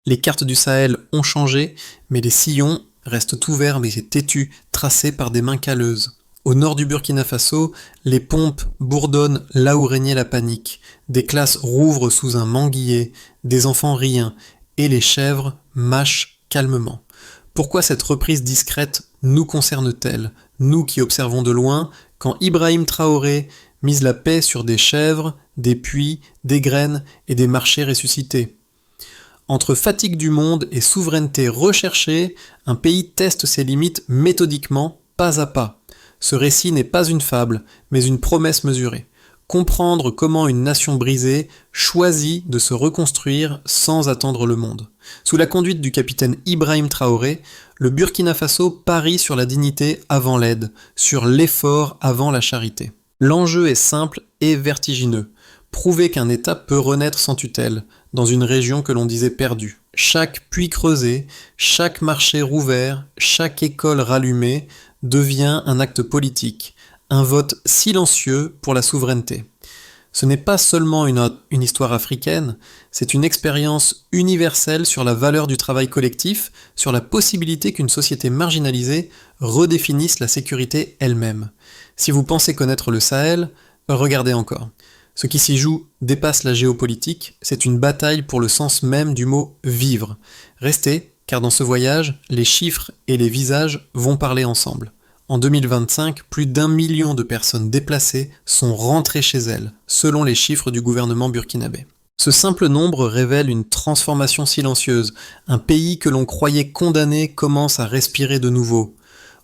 Les cartes du Sahel ont changé, mais les sillons restent ouverts mais têtus, tracés par des mains calleuses. Au nord du Burkina Faso, les pompes bourdonnent là où régnait la panique. Des classes rouvrent sous un manguier, des enfants rient, et les chèvres mâchent calmement. Pourquoi cette reprise discrète nous concerne-t-elle, nous qui observons de loin, quand Ibrahim Traoré mise la paix sur des chèvres, des puits, des graines et des marchés ressuscités? Entre fatigue du monde et souveraineté recherchée, un pays teste ses limites méthodiquement, pas à pas. Ce récit n'est pas une fable, mais une promesse mesurée. Comprendre comment une nation brisée choisit de se reconstruire sans attendre le monde. Sous la conduite du capitaine Ibrahim Traoré, le Burkina Faso parie sur la dignité avant l'aide, sur l'effort avant la charité. L'enjeu est simple et vertigineux. Prouver qu'un État peut renaître sans tutelle, dans une région que l'on disait perdue. Chaque puits creusé, chaque marché rouvert, chaque école rallumée devient un acte politique, un vote silencieux pour la souveraineté. Ce n'est pas seulement une histoire africaine, c'est une expérience universelle sur la valeur du travail collectif, sur la possibilité qu'une société marginalisée redéfinisse la sécurité elle-même. Si vous pensez connaître le Sahel, regardez encore. Ce qui s'y joue dépasse la géopolitique, c'est une bataille pour le sens même du mot « vivre ». Restez, car dans ce voyage, les chiffres et les visages vont parler ensemble. En 2025, plus d'1 million de personnes déplacées sont rentrées chez elles, selon les chiffres du gouvernement burkinabé. Ce simple nombre révèle une transformation silencieuse. Un pays que l'on croyait condamné commence à respirer de nouveau.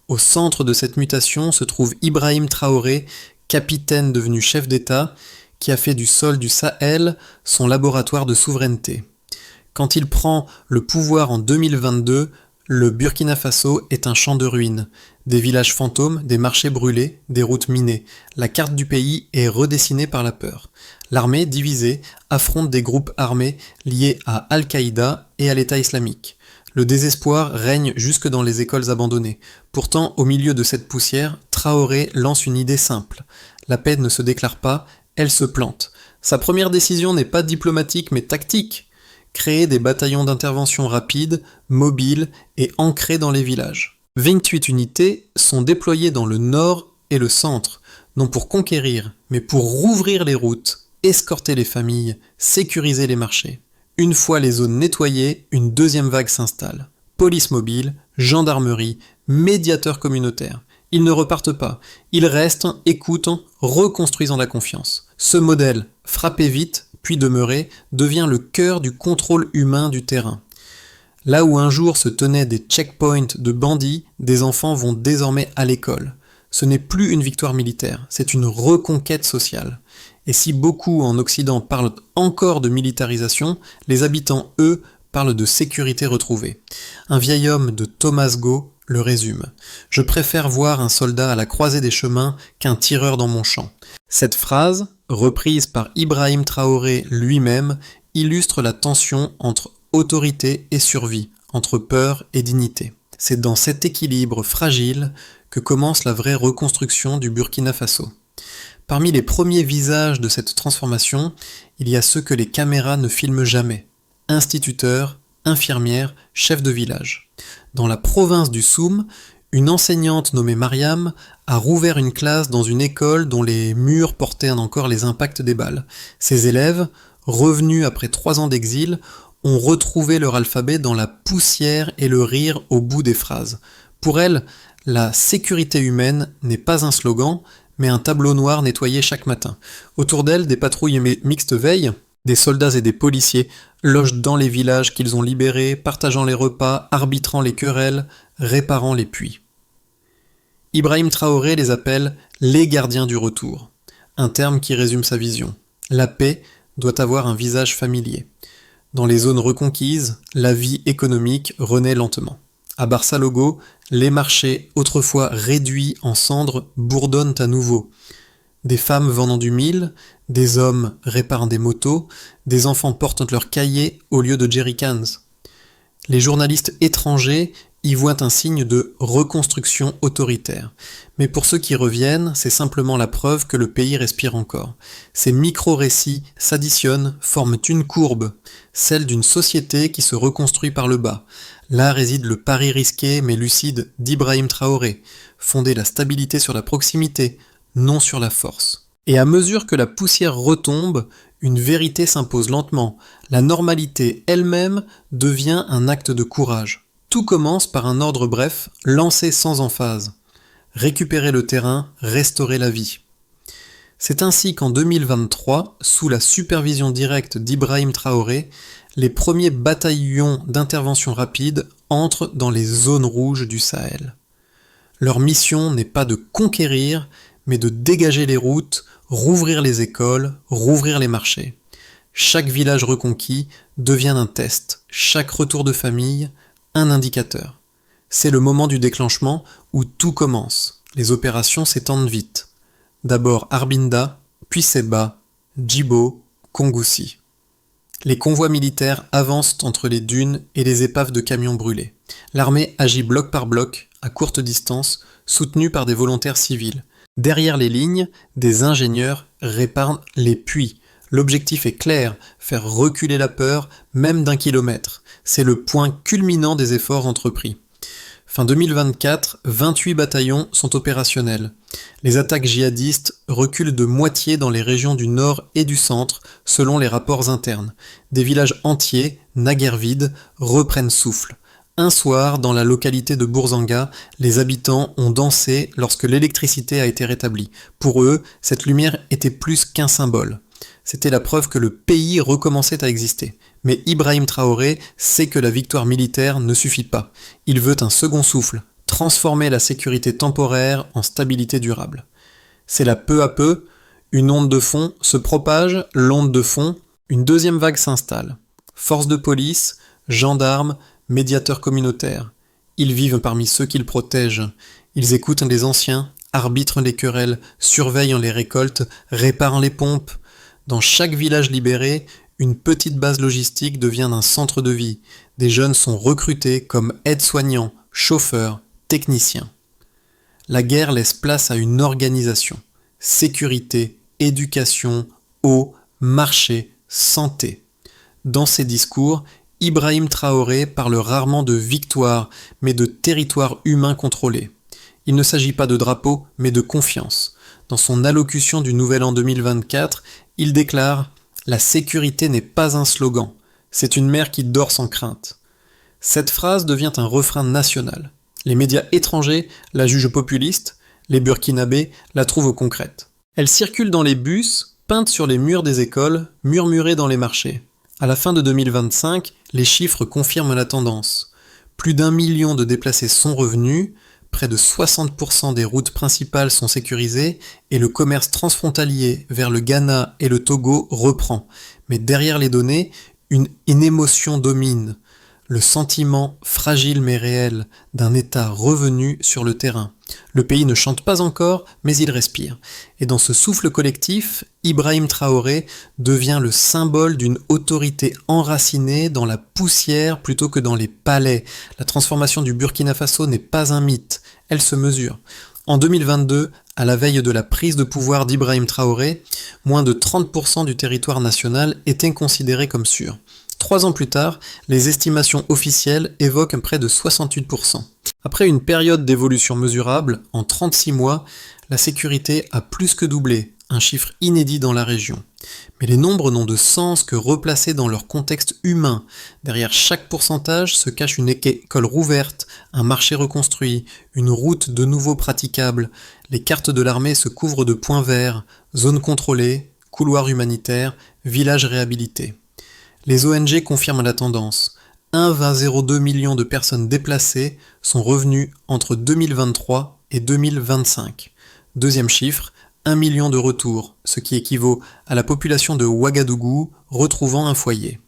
Au centre de cette mutation se trouve Ibrahim Traoré, capitaine devenu chef d'État, qui a fait du sol du Sahel son laboratoire de souveraineté. Quand il prend le pouvoir en 2022, le Burkina Faso est un champ de ruines. Des villages fantômes, des marchés brûlés, des routes minées. La carte du pays est redessinée par la peur. L'armée, divisée, affronte des groupes armés liés à Al-Qaïda et à l'État islamique. Le désespoir règne jusque dans les écoles abandonnées. Pourtant, au milieu de cette poussière, Traoré lance une idée simple. La paix ne se déclare pas, elle se plante. Sa première décision n'est pas diplomatique mais tactique. Créer des bataillons d'intervention rapides, mobiles et ancrés dans les villages. 28 unités sont déployées dans le nord et le centre, non pour conquérir, mais pour rouvrir les routes, escorter les familles, sécuriser les marchés. Une fois les zones nettoyées, une deuxième vague s'installe. Police mobile, gendarmerie, médiateurs communautaires. Ils ne repartent pas, ils restent, écoutent, reconstruisant la confiance. Ce modèle, frapper vite, puis demeurer, devient le cœur du contrôle humain du terrain. Là où un jour se tenaient des checkpoints de bandits, des enfants vont désormais à l'école. Ce n'est plus une victoire militaire, c'est une reconquête sociale. Et si beaucoup en Occident parlent encore de militarisation, les habitants, eux, parlent de sécurité retrouvée. Un vieil homme de Thomas Go le résume. Je préfère voir un soldat à la croisée des chemins qu'un tireur dans mon champ. Cette phrase, reprise par Ibrahim Traoré lui-même, illustre la tension entre autorité et survie, entre peur et dignité. C'est dans cet équilibre fragile que commence la vraie reconstruction du Burkina Faso. Parmi les premiers visages de cette transformation, il y a ceux que les caméras ne filment jamais. Instituteurs, infirmières, chefs de village. Dans la province du Soum, une enseignante nommée Mariam a rouvert une classe dans une école dont les murs portaient encore les impacts des balles. Ses élèves, revenus après 3 ans d'exil, ont retrouvé leur alphabet dans la poussière et le rire au bout des phrases. Pour elle, la sécurité humaine n'est pas un slogan, mais un tableau noir nettoyé chaque matin. Autour d'elle, des patrouilles mixtes veillent, des soldats et des policiers logent dans les villages qu'ils ont libérés, partageant les repas, arbitrant les querelles, réparant les puits. Ibrahim Traoré les appelle « les gardiens du retour », un terme qui résume sa vision. La paix doit avoir un visage familier. Dans les zones reconquises, la vie économique renaît lentement. À Barça-Logo, les marchés, autrefois réduits en cendres, bourdonnent à nouveau. Des femmes vendant du mil, des hommes réparent des motos, des enfants portent leurs cahiers au lieu de jerrycans. Les journalistes étrangers y voient un signe de reconstruction autoritaire. Mais pour ceux qui reviennent, c'est simplement la preuve que le pays respire encore. Ces micro-récits s'additionnent, forment une courbe, celle d'une société qui se reconstruit par le bas. Là réside le pari risqué mais lucide d'Ibrahim Traoré, fonder la stabilité sur la proximité, non sur la force. Et à mesure que la poussière retombe, une vérité s'impose lentement. La normalité elle-même devient un acte de courage. Tout commence par un ordre bref, lancé sans emphase. Récupérer le terrain, restaurer la vie. C'est ainsi qu'en 2023, sous la supervision directe d'Ibrahim Traoré, les premiers bataillons d'intervention rapide entrent dans les zones rouges du Sahel. Leur mission n'est pas de conquérir, mais de dégager les routes, rouvrir les écoles, rouvrir les marchés. Chaque village reconquis devient un test, chaque retour de famille, un indicateur. C'est le moment du déclenchement où tout commence. Les opérations s'étendent vite. D'abord Arbinda, puis Seba, Djibo, Kongoussi. Les convois militaires avancent entre les dunes et les épaves de camions brûlés. L'armée agit bloc par bloc, à courte distance, soutenue par des volontaires civils. Derrière les lignes, des ingénieurs réparent les puits. L'objectif est clair, faire reculer la peur, même d'1 kilomètre. C'est le point culminant des efforts entrepris. Fin 2024, 28 bataillons sont opérationnels. Les attaques djihadistes reculent de moitié dans les régions du nord et du centre, selon les rapports internes. Des villages entiers, naguère vides, reprennent souffle. Un soir, dans la localité de Bourzanga, les habitants ont dansé lorsque l'électricité a été rétablie. Pour eux, cette lumière était plus qu'un symbole. C'était la preuve que le pays recommençait à exister. Mais Ibrahim Traoré sait que la victoire militaire ne suffit pas. Il veut un second souffle, transformer la sécurité temporaire en stabilité durable. C'est là peu à peu, une onde de fond se propage, l'onde de fond, une deuxième vague s'installe. Forces de police, gendarmes, médiateurs communautaires. Ils vivent parmi ceux qu'ils protègent. Ils écoutent les anciens, arbitrent les querelles, surveillent les récoltes, réparent les pompes. Dans chaque village libéré, une petite base logistique devient un centre de vie. Des jeunes sont recrutés comme aides-soignants, chauffeurs, techniciens. La guerre laisse place à une organisation. Sécurité, éducation, eau, marché, santé. Dans ses discours, Ibrahim Traoré parle rarement de victoire, mais de territoire humain contrôlé. Il ne s'agit pas de drapeau, mais de confiance. Dans son allocution du Nouvel An 2024, il déclare « La sécurité n'est pas un slogan, c'est une mer qui dort sans crainte ». Cette phrase devient un refrain national. Les médias étrangers la jugent populiste, les Burkinabés la trouvent concrète. Elle circule dans les bus, peinte sur les murs des écoles, murmurée dans les marchés. À la fin de 2025, les chiffres confirment la tendance. Plus d'1 million de déplacés sont revenus, près de 60% des routes principales sont sécurisées et le commerce transfrontalier vers le Ghana et le Togo reprend. Mais derrière les données, une émotion domine. Le sentiment fragile mais réel d'un État revenu sur le terrain. Le pays ne chante pas encore, mais il respire. Et dans ce souffle collectif, Ibrahim Traoré devient le symbole d'une autorité enracinée dans la poussière plutôt que dans les palais. La transformation du Burkina Faso n'est pas un mythe, elle se mesure. En 2022, à la veille de la prise de pouvoir d'Ibrahim Traoré, moins de 30% du territoire national était considéré comme sûr. 3 ans plus tard, les estimations officielles évoquent près de 68%. Après une période d'évolution mesurable, en 36 mois, la sécurité a plus que doublé, un chiffre inédit dans la région. Mais les nombres n'ont de sens que replacés dans leur contexte humain. Derrière chaque pourcentage se cache une école rouverte, un marché reconstruit, une route de nouveau praticable. Les cartes de l'armée se couvrent de points verts, zones contrôlées, couloirs humanitaires, villages réhabilités. Les ONG confirment la tendance. 1,02 million de personnes déplacées sont revenues entre 2023 et 2025. Deuxième chiffre, 1 million de retours, ce qui équivaut à la population de Ouagadougou retrouvant un foyer.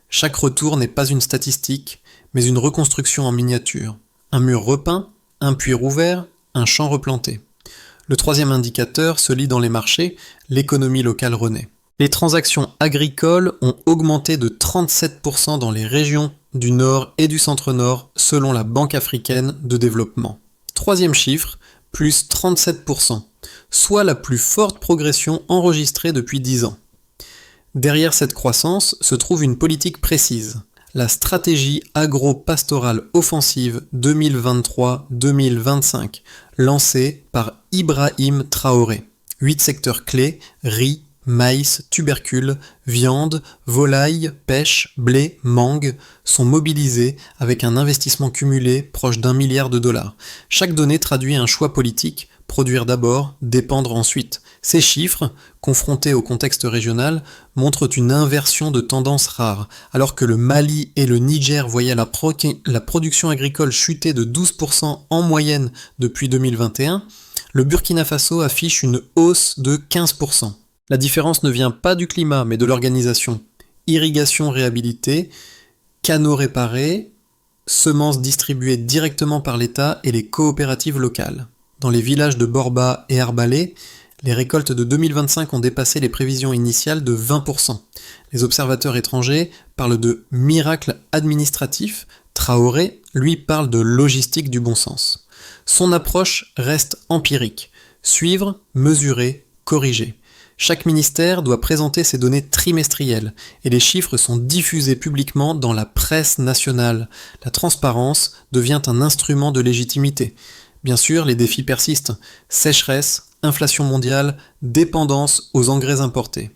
Chaque retour n'est pas une statistique, mais une reconstruction en miniature. Un mur repeint, un puits rouvert, un champ replanté. Le troisième indicateur se lit dans les marchés, l'économie locale renaît. Les transactions agricoles ont augmenté de 37% dans les régions du Nord et du Centre-Nord selon la Banque africaine de développement. Troisième chiffre, plus 37%, soit la plus forte progression enregistrée depuis 10 ans. Derrière cette croissance se trouve une politique précise, la stratégie agro-pastorale offensive 2023-2025, lancée par Ibrahim Traoré. 8 secteurs clés, riz, maïs, tubercules, viande, volaille, pêche, blé, mangue, sont mobilisés avec un investissement cumulé proche d'1 milliard de dollars. Chaque donnée traduit un choix politique, produire d'abord, dépendre ensuite. Ces chiffres, confrontés au contexte régional, montrent une inversion de tendance rare. Alors que le Mali et le Niger voyaient la production agricole chuter de 12% en moyenne depuis 2021, le Burkina Faso affiche une hausse de 15%. La différence ne vient pas du climat, mais de l'organisation. Irrigation réhabilitée, canaux réparés, semences distribuées directement par l'État et les coopératives locales. Dans les villages de Borba et Arbalé, les récoltes de 2025 ont dépassé les prévisions initiales de 20%. Les observateurs étrangers parlent de miracle administratif. Traoré, lui, parle de logistique du bon sens. Son approche reste empirique. Suivre, mesurer, corriger. Chaque ministère doit présenter ses données trimestrielles et les chiffres sont diffusés publiquement dans la presse nationale. La transparence devient un instrument de légitimité. Bien sûr, les défis persistent. Sécheresse, inflation mondiale, dépendance aux engrais importés.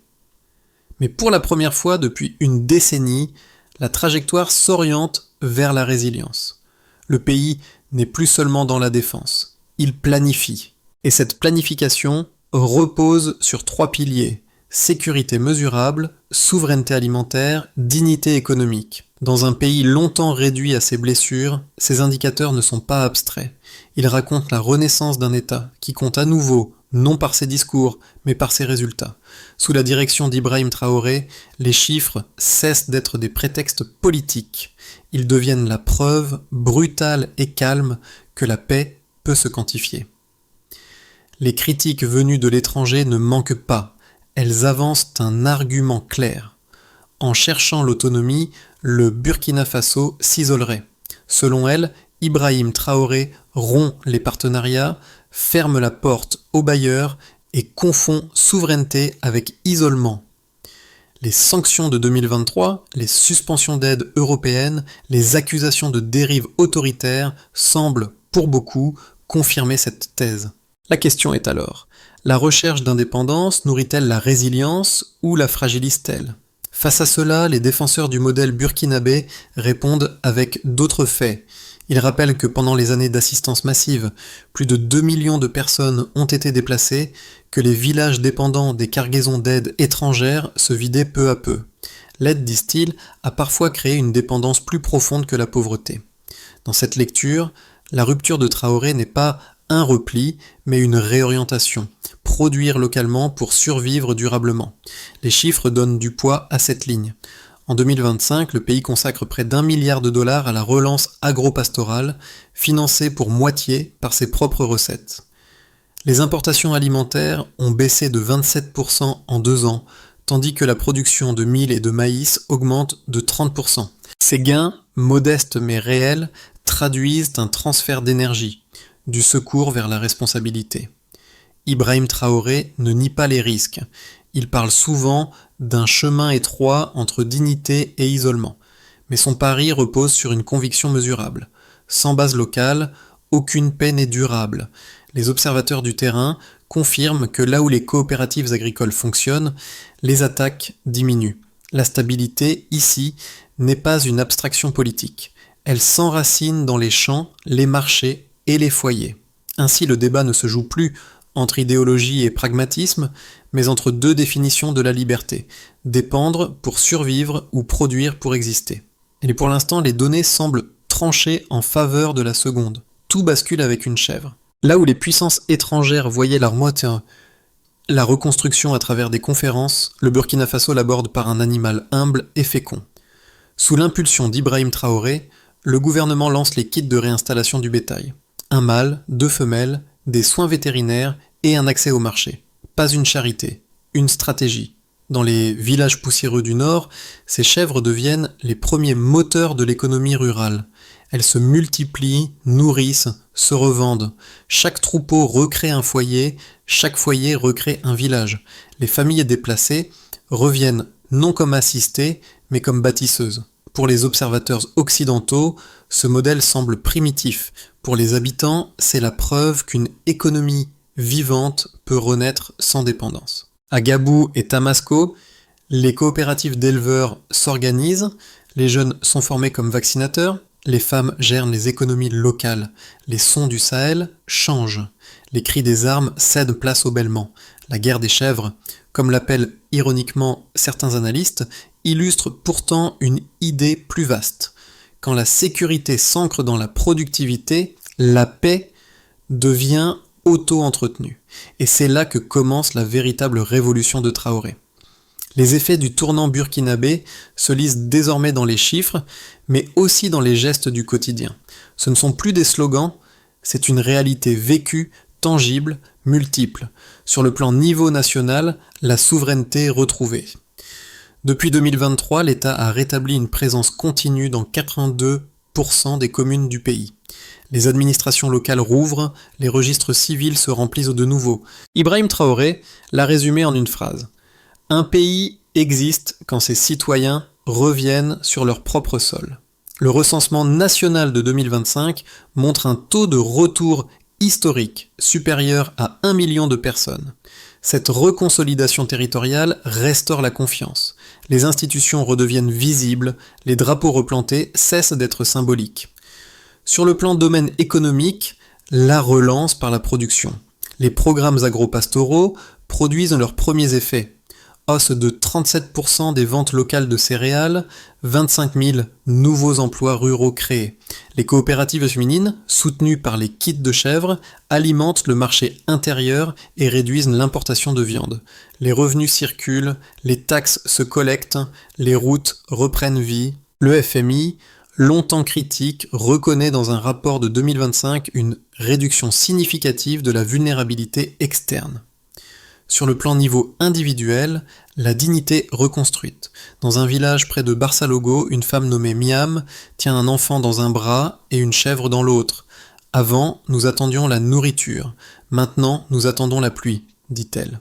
Mais pour la première fois depuis une décennie, la trajectoire s'oriente vers la résilience. Le pays n'est plus seulement dans la défense, il planifie. Et cette planification repose sur 3 piliers: sécurité mesurable, souveraineté alimentaire, dignité économique. Dans un pays longtemps réduit à ses blessures, ces indicateurs ne sont pas abstraits. Ils racontent la renaissance d'un État qui compte à nouveau, non par ses discours, mais par ses résultats. Sous la direction d'Ibrahim Traoré, les chiffres cessent d'être des prétextes politiques. Ils deviennent la preuve, brutale et calme, que la paix peut se quantifier. Les critiques venues de l'étranger ne manquent pas. Elles avancent un argument clair. En cherchant l'autonomie, le Burkina Faso s'isolerait. Selon elle, Ibrahim Traoré rompt les partenariats, ferme la porte aux bailleurs et confond souveraineté avec isolement. Les sanctions de 2023, les suspensions d'aides européennes, les accusations de dérive autoritaire semblent, pour beaucoup, confirmer cette thèse. La question est alors, la recherche d'indépendance nourrit-elle la résilience ou la fragilise-t-elle ? Face à cela, les défenseurs du modèle burkinabé répondent avec d'autres faits. Ils rappellent que pendant les années d'assistance massive, plus de 2 millions de personnes ont été déplacées, que les villages dépendants des cargaisons d'aide étrangères se vidaient peu à peu. L'aide, disent-ils, a parfois créé une dépendance plus profonde que la pauvreté. Dans cette lecture, la rupture de Traoré n'est pas un repli, mais une réorientation. Produire localement pour survivre durablement. Les chiffres donnent du poids à cette ligne. En 2025, le pays consacre près d'1 milliard de dollars à la relance agro-pastorale, financée pour moitié par ses propres recettes. Les importations alimentaires ont baissé de 27% en 2 ans, tandis que la production de mil et de maïs augmente de 30%. Ces gains, modestes mais réels, traduisent un transfert d'énergie, du secours vers la responsabilité. Ibrahim Traoré ne nie pas les risques. Il parle souvent d'un chemin étroit entre dignité et isolement. Mais son pari repose sur une conviction mesurable. Sans base locale, aucune paix n'est durable. Les observateurs du terrain confirment que là où les coopératives agricoles fonctionnent, les attaques diminuent. La stabilité, ici, n'est pas une abstraction politique. Elle s'enracine dans les champs, les marchés et les foyers. Ainsi, le débat ne se joue plus entre idéologie et pragmatisme, mais entre 2 définitions de la liberté, dépendre pour survivre ou produire pour exister. Et pour l'instant, les données semblent trancher en faveur de la seconde. Tout bascule avec une chèvre. Là où les puissances étrangères voyaient leur moitié la reconstruction à travers des conférences, le Burkina Faso l'aborde par un animal humble et fécond. Sous l'impulsion d'Ibrahim Traoré, le gouvernement lance les kits de réinstallation du bétail. Un mâle, 2 femelles, des soins vétérinaires et un accès au marché. Pas une charité, une stratégie. Dans les villages poussiéreux du Nord, ces chèvres deviennent les premiers moteurs de l'économie rurale. Elles se multiplient, nourrissent, se revendent. Chaque troupeau recrée un foyer, chaque foyer recrée un village. Les familles déplacées reviennent non comme assistées, mais comme bâtisseuses. Pour les observateurs occidentaux, ce modèle semble primitif. Pour les habitants, c'est la preuve qu'une économie vivante peut renaître sans dépendance. À Gabou et Tamasco, les coopératives d'éleveurs s'organisent, les jeunes sont formés comme vaccinateurs, les femmes gèrent les économies locales, les sons du Sahel changent, les cris des armes cèdent place au bêlement. La guerre des chèvres, comme l'appellent ironiquement certains analystes, illustre pourtant une idée plus vaste. Quand la sécurité s'ancre dans la productivité, la paix devient auto-entretenue. Et c'est là que commence la véritable révolution de Traoré. Les effets du tournant burkinabé se lisent désormais dans les chiffres, mais aussi dans les gestes du quotidien. Ce ne sont plus des slogans, c'est une réalité vécue, tangible, multiple. Sur le plan niveau national, la souveraineté retrouvée. Depuis 2023, l'État a rétabli une présence continue dans 82% des communes du pays. Les administrations locales rouvrent, les registres civils se remplissent de nouveau. Ibrahim Traoré l'a résumé en une phrase. Un pays existe quand ses citoyens reviennent sur leur propre sol. Le recensement national de 2025 montre un taux de retour historique supérieur à 1 million de personnes. Cette reconsolidation territoriale restaure la confiance. Les institutions redeviennent visibles, les drapeaux replantés cessent d'être symboliques. Sur le plan domaine économique, la relance par la production. Les programmes agro-pastoraux produisent leurs premiers effets. Hausse de 37% des ventes locales de céréales, 25 000 nouveaux emplois ruraux créés. Les coopératives féminines, soutenues par les kits de chèvres, alimentent le marché intérieur et réduisent l'importation de viande. Les revenus circulent, les taxes se collectent, les routes reprennent vie. Le FMI, longtemps critique, reconnaît dans un rapport de 2025 une réduction significative de la vulnérabilité externe. Sur le plan niveau individuel, la dignité reconstruite. Dans un village près de Barsalogo, une femme nommée Miam tient un enfant dans un bras et une chèvre dans l'autre. Avant, nous attendions la nourriture. Maintenant, nous attendons la pluie, dit-elle.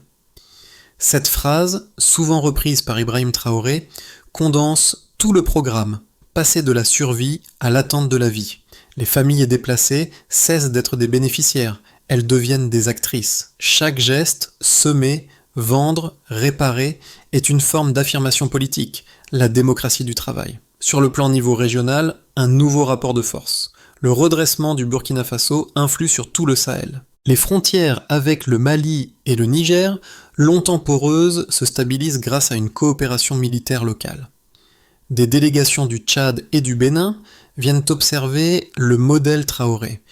Cette phrase, souvent reprise par Ibrahim Traoré, condense tout le programme, passer de la survie à l'attente de la vie. Les familles déplacées cessent d'être des bénéficiaires. Elles deviennent des actrices. Chaque geste, semer, vendre, réparer, est une forme d'affirmation politique, la démocratie du travail. Sur le plan niveau régional, un nouveau rapport de force. Le redressement du Burkina Faso influe sur tout le Sahel. Les frontières avec le Mali et le Niger, longtemps poreuses, se stabilisent grâce à une coopération militaire locale. Des délégations du Tchad et du Bénin viennent observer le modèle Traoré.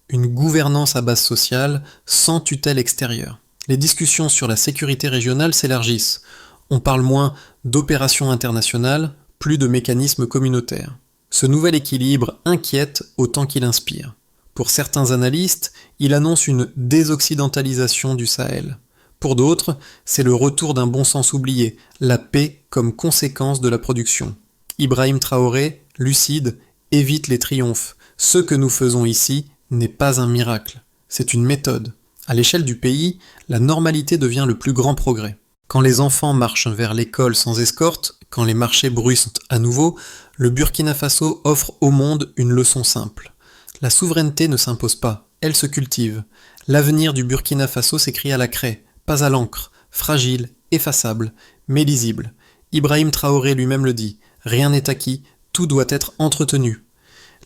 Une gouvernance à base sociale, sans tutelle extérieure. Les discussions sur la sécurité régionale s'élargissent. On parle moins d'opérations internationales, plus de mécanismes communautaires. Ce nouvel équilibre inquiète autant qu'il inspire. Pour certains analystes, il annonce une désoccidentalisation du Sahel. Pour d'autres, c'est le retour d'un bon sens oublié, la paix comme conséquence de la production. Ibrahim Traoré, lucide, évite les triomphes. Ce que nous faisons ici n'est pas un miracle, c'est une méthode. À l'échelle du pays, la normalité devient le plus grand progrès. Quand les enfants marchent vers l'école sans escorte, quand les marchés bruissent à nouveau, le Burkina Faso offre au monde une leçon simple. La souveraineté ne s'impose pas, elle se cultive. L'avenir du Burkina Faso s'écrit à la craie, pas à l'encre, fragile, effaçable, mais lisible. Ibrahim Traoré lui-même le dit, rien n'est acquis, tout doit être entretenu.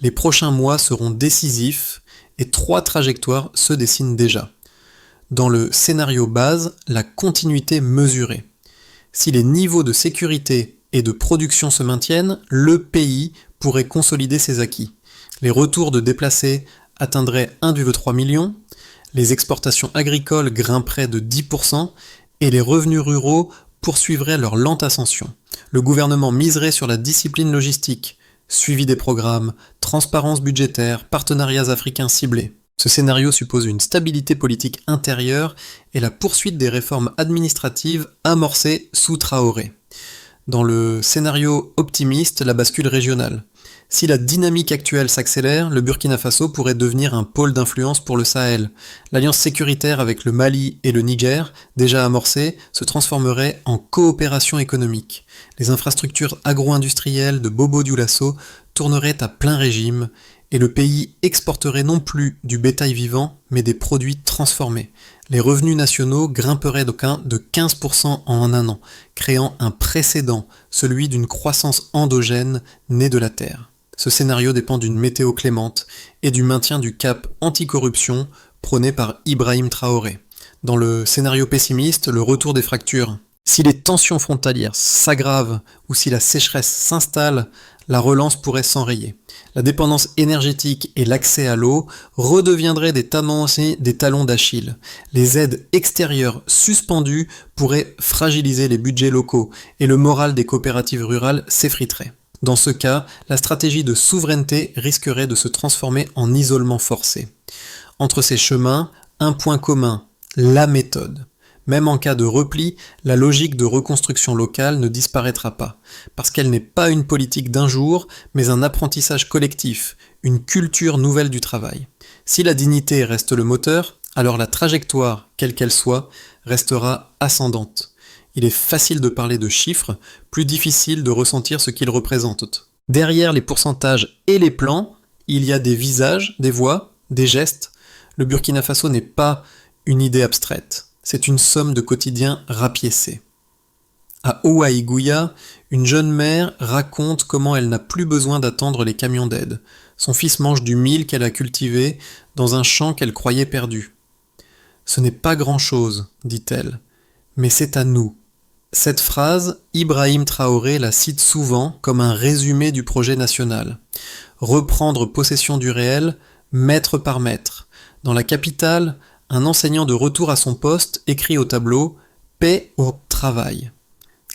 Les prochains mois seront décisifs et 3 trajectoires se dessinent déjà. Dans le scénario base, la continuité mesurée. Si les niveaux de sécurité et de production se maintiennent, le pays pourrait consolider ses acquis. Les retours de déplacés atteindraient 1,3 million, les exportations agricoles grimperaient de 10% et les revenus ruraux poursuivraient leur lente ascension. Le gouvernement miserait sur la discipline logistique, suivi des programmes, transparence budgétaire, partenariats africains ciblés. Ce scénario suppose une stabilité politique intérieure et la poursuite des réformes administratives amorcées sous Traoré. Dans le scénario optimiste, la bascule régionale. Si la dynamique actuelle s'accélère, le Burkina Faso pourrait devenir un pôle d'influence pour le Sahel. L'alliance sécuritaire avec le Mali et le Niger, déjà amorcée, se transformerait en coopération économique. Les infrastructures agro-industrielles de Bobo Dioulasso tourneraient à plein régime et le pays exporterait non plus du bétail vivant, mais des produits transformés. Les revenus nationaux grimperaient de 15% en un an, créant un précédent, celui d'une croissance endogène née de la terre. Ce scénario dépend d'une météo clémente et du maintien du cap anticorruption prôné par Ibrahim Traoré. Dans le scénario pessimiste, le retour des fractures. Si les tensions frontalières s'aggravent ou si la sécheresse s'installe, la relance pourrait s'enrayer. La dépendance énergétique et l'accès à l'eau redeviendraient des talons d'Achille. Les aides extérieures suspendues pourraient fragiliser les budgets locaux et le moral des coopératives rurales s'effriterait. Dans ce cas, la stratégie de souveraineté risquerait de se transformer en isolement forcé. Entre ces chemins, un point commun, la méthode. Même en cas de repli, la logique de reconstruction locale ne disparaîtra pas, parce qu'elle n'est pas une politique d'un jour, mais un apprentissage collectif, une culture nouvelle du travail. Si la dignité reste le moteur, alors la trajectoire, quelle qu'elle soit, restera ascendante. Il est facile de parler de chiffres, plus difficile de ressentir ce qu'ils représentent. Derrière les pourcentages et les plans, il y a des visages, des voix, des gestes. Le Burkina Faso n'est pas une idée abstraite. C'est une somme de quotidiens rapiécés. À Ouaïgouya, une jeune mère raconte comment elle n'a plus besoin d'attendre les camions d'aide. Son fils mange du mil qu'elle a cultivé dans un champ qu'elle croyait perdu. « Ce n'est pas grand-chose, dit-elle, mais c'est à nous. » Cette phrase, Ibrahim Traoré la cite souvent comme un résumé du projet national. Reprendre possession du réel, mètre par mètre. Dans la capitale, un enseignant de retour à son poste écrit au tableau « Paix au travail ».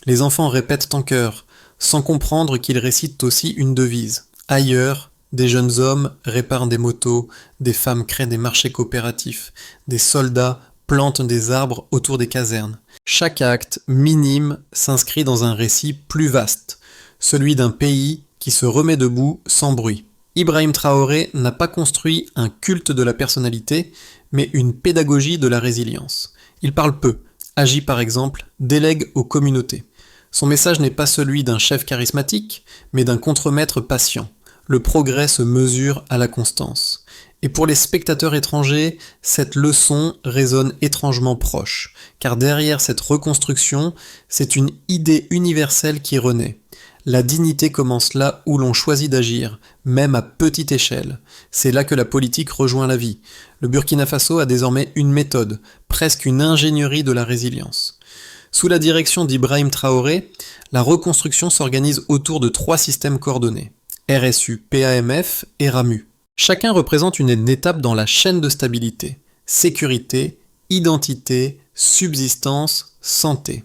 Les enfants répètent en chœur, sans comprendre qu'ils récitent aussi une devise. Ailleurs, des jeunes hommes réparent des motos, des femmes créent des marchés coopératifs, des soldats plantent des arbres autour des casernes. Chaque acte, minime, s'inscrit dans un récit plus vaste, celui d'un pays qui se remet debout sans bruit. Ibrahim Traoré n'a pas construit un culte de la personnalité, mais une pédagogie de la résilience. Il parle peu, agit par exemple, délègue aux communautés. Son message n'est pas celui d'un chef charismatique, mais d'un contremaître patient. Le progrès se mesure à la constance. Et pour les spectateurs étrangers, cette leçon résonne étrangement proche, car derrière cette reconstruction, c'est une idée universelle qui renaît. La dignité commence là où l'on choisit d'agir, même à petite échelle. C'est là que la politique rejoint la vie. Le Burkina Faso a désormais une méthode, presque une ingénierie de la résilience. Sous la direction d'Ibrahim Traoré, la reconstruction s'organise autour de 3 systèmes coordonnés, RSU, PAMF et RAMU. Chacun représente une étape dans la chaîne de stabilité. Sécurité, identité, subsistance, santé.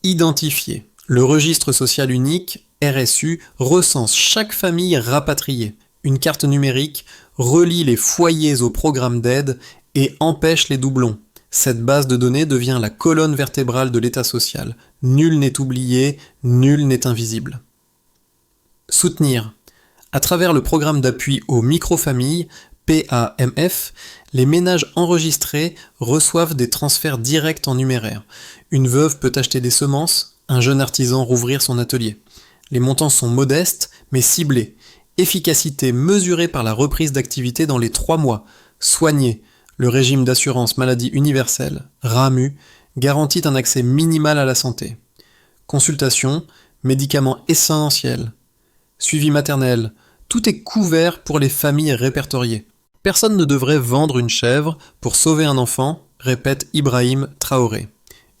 Identifier. Le registre social unique, RSU, recense chaque famille rapatriée. Une carte numérique relie les foyers au programme d'aide et empêche les doublons. Cette base de données devient la colonne vertébrale de l'État social. Nul n'est oublié, nul n'est invisible. Soutenir. À travers le programme d'appui aux microfamilles, PAMF, les ménages enregistrés reçoivent des transferts directs en numéraire. Une veuve peut acheter des semences, un jeune artisan rouvrir son atelier. Les montants sont modestes, mais ciblés. Efficacité mesurée par la reprise d'activité dans les 3 mois. Soigné. Le régime d'assurance maladie universelle, RAMU, garantit un accès minimal à la santé. Consultation, médicaments essentiels. Suivi maternel. Tout est couvert pour les familles répertoriées. Personne ne devrait vendre une chèvre pour sauver un enfant, répète Ibrahim Traoré.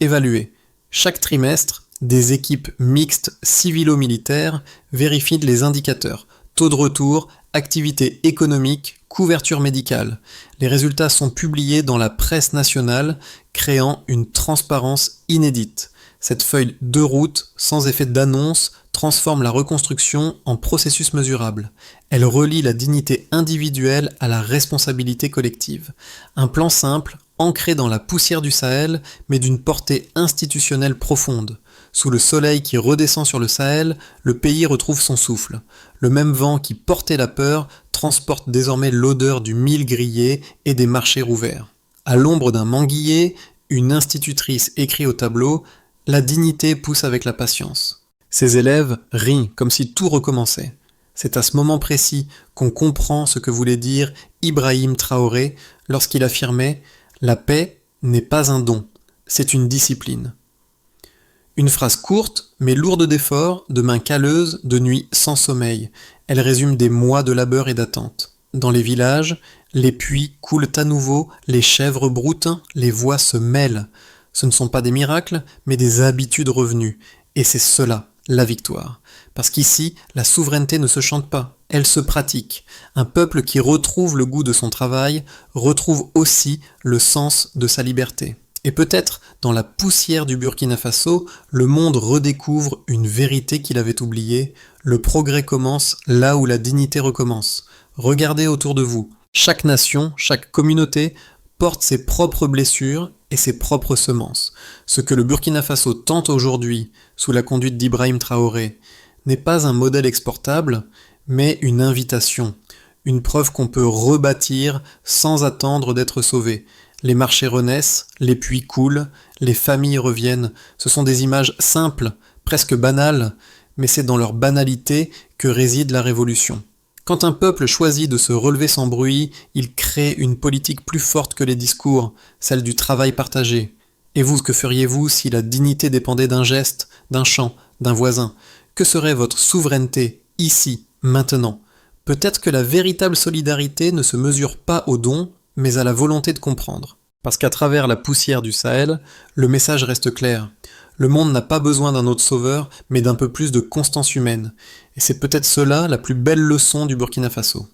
Évaluer. Chaque trimestre, des équipes mixtes civilo-militaires vérifient les indicateurs. Taux de retour, activité économique, couverture médicale. Les résultats sont publiés dans la presse nationale, créant une transparence inédite. Cette feuille de route, sans effet d'annonce, transforme la reconstruction en processus mesurable. Elle relie la dignité individuelle à la responsabilité collective. Un plan simple, ancré dans la poussière du Sahel, mais d'une portée institutionnelle profonde. Sous le soleil qui redescend sur le Sahel, le pays retrouve son souffle. Le même vent qui portait la peur transporte désormais l'odeur du mil grillé et des marchés rouverts. À l'ombre d'un manguier, une institutrice écrit au tableau « La dignité pousse avec la patience ». Ses élèves rient comme si tout recommençait. C'est à ce moment précis qu'on comprend ce que voulait dire Ibrahim Traoré lorsqu'il affirmait « La paix n'est pas un don, c'est une discipline ». Une phrase courte, mais lourde d'efforts, de mains calleuses, de nuits sans sommeil. Elle résume des mois de labeur et d'attente. Dans les villages, les puits coulent à nouveau, les chèvres broutent, les voix se mêlent. Ce ne sont pas des miracles, mais des habitudes revenues. Et c'est cela, la victoire. Parce qu'ici, la souveraineté ne se chante pas, elle se pratique. Un peuple qui retrouve le goût de son travail retrouve aussi le sens de sa liberté. Et peut-être, dans la poussière du Burkina Faso, le monde redécouvre une vérité qu'il avait oubliée. Le progrès commence là où la dignité recommence. Regardez autour de vous. Chaque nation, chaque communauté porte ses propres blessures et ses propres semences. Ce que le Burkina Faso tente aujourd'hui, sous la conduite d'Ibrahim Traoré, n'est pas un modèle exportable, mais une invitation. Une preuve qu'on peut rebâtir sans attendre d'être sauvé. Les marchés renaissent, les puits coulent, les familles reviennent. Ce sont des images simples, presque banales, mais c'est dans leur banalité que réside la révolution. Quand un peuple choisit de se relever sans bruit, il crée une politique plus forte que les discours, celle du travail partagé. Et vous, que feriez-vous si la dignité dépendait d'un geste, d'un chant, d'un voisin ? Que serait votre souveraineté, ici, maintenant ? Peut-être que la véritable solidarité ne se mesure pas au don, mais à la volonté de comprendre. Parce qu'à travers la poussière du Sahel, le message reste clair. Le monde n'a pas besoin d'un autre sauveur, mais d'un peu plus de constance humaine. Et c'est peut-être cela la plus belle leçon du Burkina Faso.